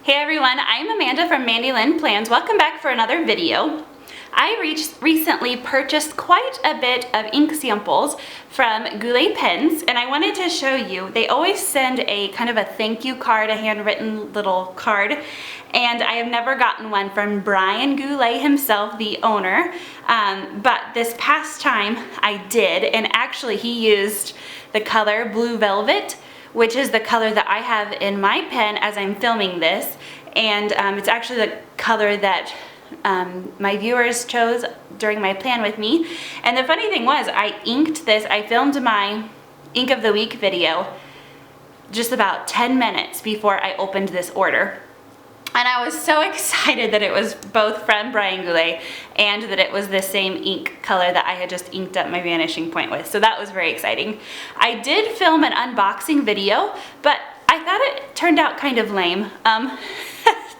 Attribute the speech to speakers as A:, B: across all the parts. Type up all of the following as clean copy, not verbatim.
A: Hey everyone, I'm Amanda from Mandy Lynn Plans. Welcome back for another video. I recently purchased quite a bit of ink samples from Goulet Pens, and I wanted to show you. They always send a kind of a thank you card, a handwritten little card, and I have never gotten one from Brian Goulet himself, the owner, but this past time I did, and actually he used the color Blue Velvet, which is the color that I have in my pen as I'm filming this, and it's actually the color that my viewers chose during my plan with me. And the funny thing was, I inked this, I filmed my Ink of the Week video just about 10 minutes before I opened this order. And I was so excited that it was both from Brian Goulet and that it was the same ink color that I had just inked up my vanishing point with. So that was very exciting. I did film an unboxing video, but I thought it turned out kind of lame.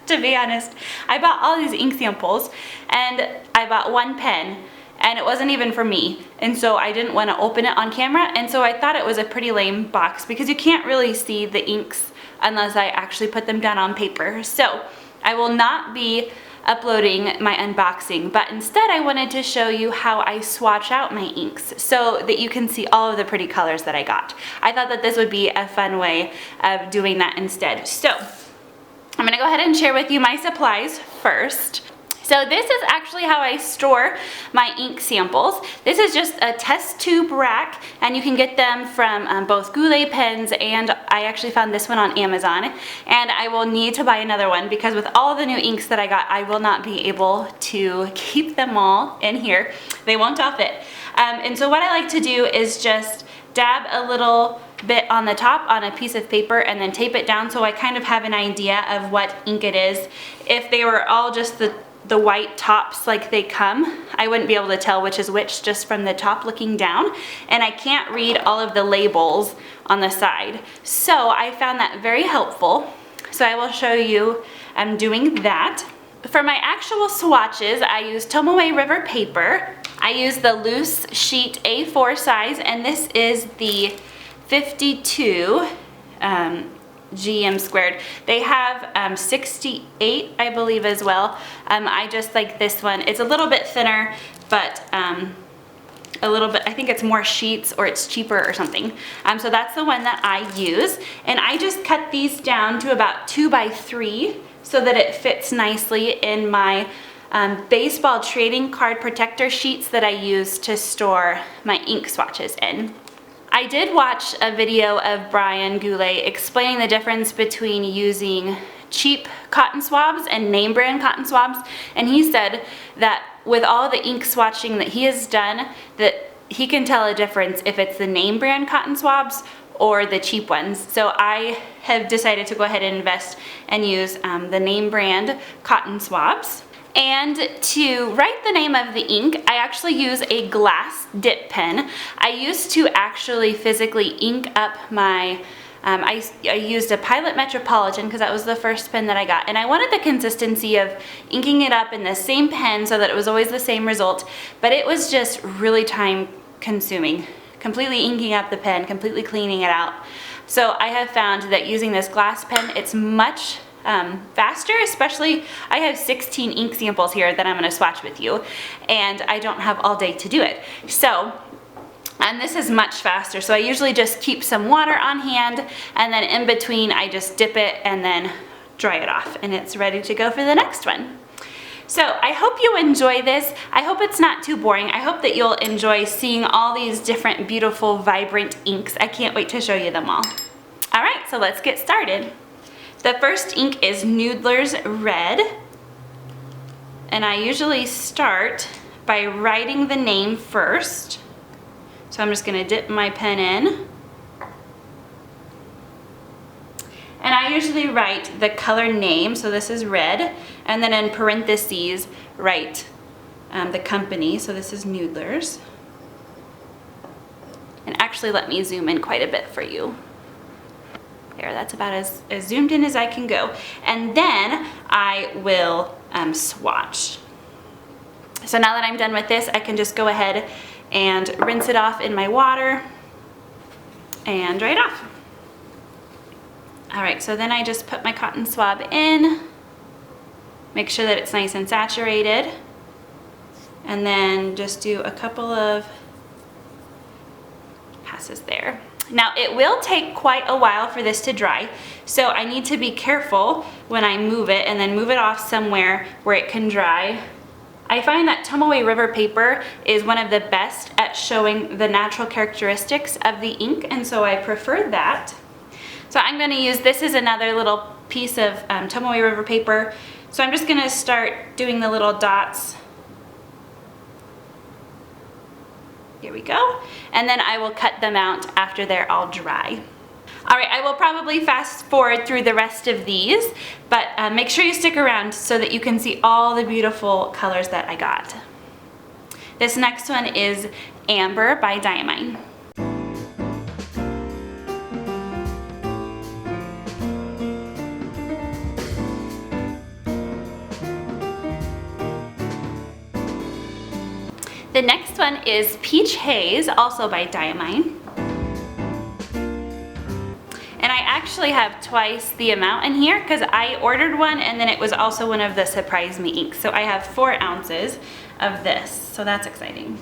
A: To be honest, I bought all these ink samples and I bought one pen and it wasn't even for me. And so I didn't want to open it on camera. And so I thought it was a pretty lame box because you can't really see the inks unless I actually put them down on paper. So I will not be uploading my unboxing, but instead I wanted to show you how I swatch out my inks so that you can see all of the pretty colors that I got. I thought that this would be a fun way of doing that instead. So I'm gonna go ahead and share with you my supplies first. So this is actually how I store my ink samples. This is just a test tube rack, and you can get them from both Goulet Pens, and I actually found this one on Amazon. And I will need to buy another one because with all the new inks that I got, I will not be able to keep them all in here. They won't all fit. And so what I like to do is just dab a little bit on the top on a piece of paper and then tape it down so I kind of have an idea of what ink it is. If they were all just the white tops like they come, I wouldn't be able to tell which is which just from the top looking down, and I can't read all of the labels on the side. So I found that very helpful. So I will show you doing that. For my actual swatches, I use Tomoe River paper. I use the loose sheet A4 size, and this is the 52 GM squared. They have 68, I believe, as well. I just like this one. It's a little bit thinner, but a little bit, I think it's more sheets or it's cheaper or something. So that's the one that I use. And I just cut these down to about 2 by 3 so that it fits nicely in my baseball trading card protector sheets that I use to store my ink swatches in. I did watch a video of Brian Goulet explaining the difference between using cheap cotton swabs and name brand cotton swabs, and he said that with all the ink swatching that he has done, that he can tell a difference if it's the name brand cotton swabs or the cheap ones. So I have decided to go ahead and invest and use the name brand cotton swabs. And to write the name of the ink, I actually use a glass dip pen. I used to actually physically ink up my, I used a Pilot Metropolitan because that was the first pen that I got. And I wanted the consistency of inking it up in the same pen so that it was always the same result, but it was just really time consuming. Completely inking up the pen, completely cleaning it out. So I have found that using this glass pen, it's much faster, especially I have 16 ink samples here that I'm going to swatch with you, and I don't have all day to do it. So, and this is much faster, so I usually just keep some water on hand, and then in between I just dip it and then dry it off, and it's ready to go for the next one. So I hope you enjoy this. I hope it's not too boring. I hope that you'll enjoy seeing all these different beautiful vibrant inks. I can't wait to show you them all. All right, so let's get started. The first ink is Noodler's Red, and I usually start by writing the name first. So I'm just going to dip my pen in, and I usually write the color name, so this is red, and then in parentheses write the company, so this is Noodler's. And actually let me zoom in quite a bit for you. There, that's about as zoomed in as I can go. And then I will swatch. So now that I'm done with this, I can just go ahead and rinse it off in my water and dry it off. All right, so then I just put my cotton swab in, make sure that it's nice and saturated, and then just do a couple of passes there. Now it will take quite a while for this to dry, so I need to be careful when I move it and then move it off somewhere where it can dry. I find that Tomoe River paper is one of the best at showing the natural characteristics of the ink, and so I prefer that. So I'm going to use, this is another little piece of Tomoe River paper, so I'm just going to start doing the little dots. Here we go. And then I will cut them out after they're all dry. All right, I will probably fast forward through the rest of these, but make sure you stick around so that you can see all the beautiful colors that I got. This next one is Amber by Diamine. The next one is Peach Haze, also by Diamine. And I actually have twice the amount in here because I ordered one and then it was also one of the Surprise Me inks. So I have 4 ounces of this, so that's exciting.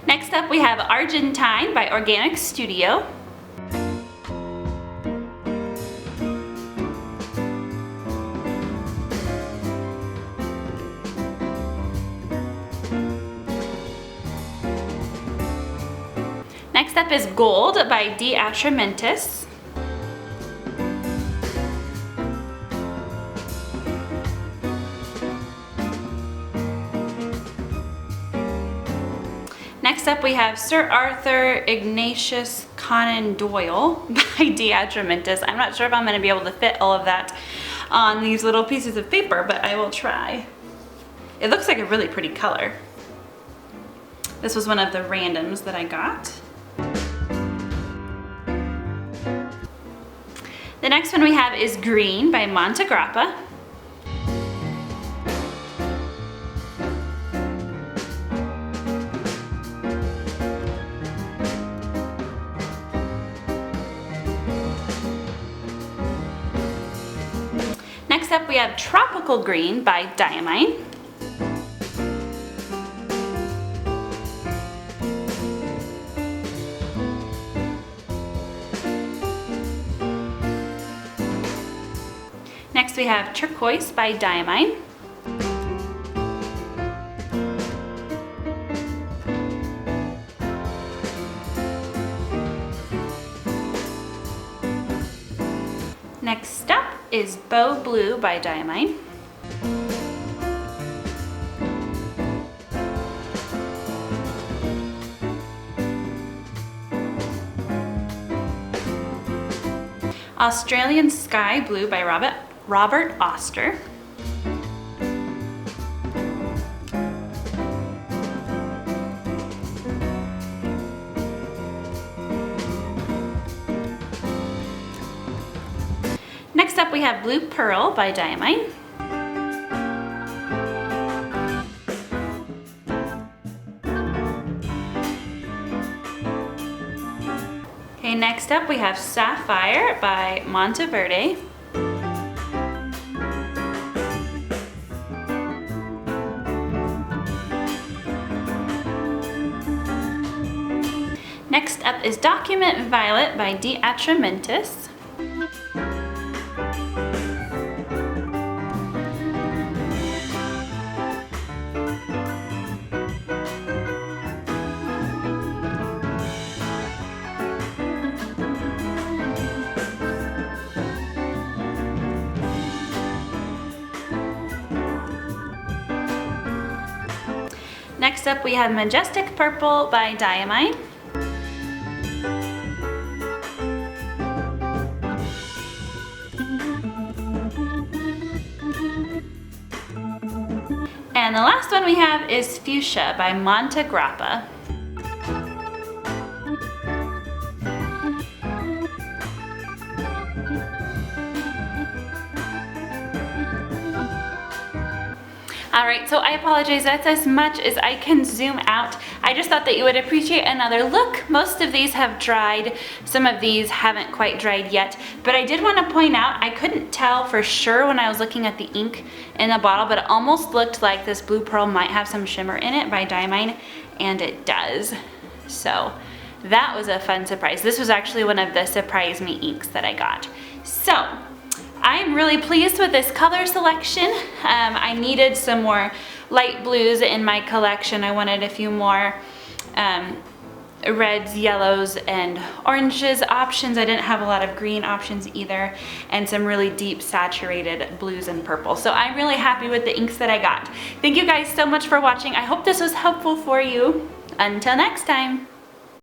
A: Next up we have Argentine by Organic Studio. Next up is Gold by D. Atramentis. Next up we have Sir Arthur Ignatius Conan Doyle by D. Atramentis. I'm not sure if I'm going to be able to fit all of that on these little pieces of paper, but I will try. It looks like a really pretty color. This was one of the randoms that I got. The next one we have is Green by Montegrappa. Next up we have Tropical Green by Diamine. Next we have Turquoise by Diamine. Next up is Bow Blue by Diamine. Australian Sky Blue by Robert Oster. Next up we have Blue Pearl by Diamine. Okay, next up we have Sapphire by Monteverde. Next up is Document Violet by D. Atramentis. Next up we have Majestic Purple by Diamine. And the last one we have is Fuchsia by Montegrappa. All right, so I apologize, that's as much as I can zoom out. I just thought that you would appreciate another look. Most of these have dried. Some of these haven't quite dried yet, but I did want to point out, I couldn't tell for sure when I was looking at the ink in the bottle, but it almost looked like this Blue Pearl might have some shimmer in it by Diamine, and it does. So that was a fun surprise. This was actually one of the Surprise Me inks that I got. So I'm really pleased with this color selection. I needed some more light blues in my collection. I wanted a few more reds, yellows, and oranges options. I didn't have a lot of green options either, and some really deep saturated blues and purple. So I'm really happy with the inks that I got. Thank you guys so much for watching. I hope this was helpful for you. Until next time.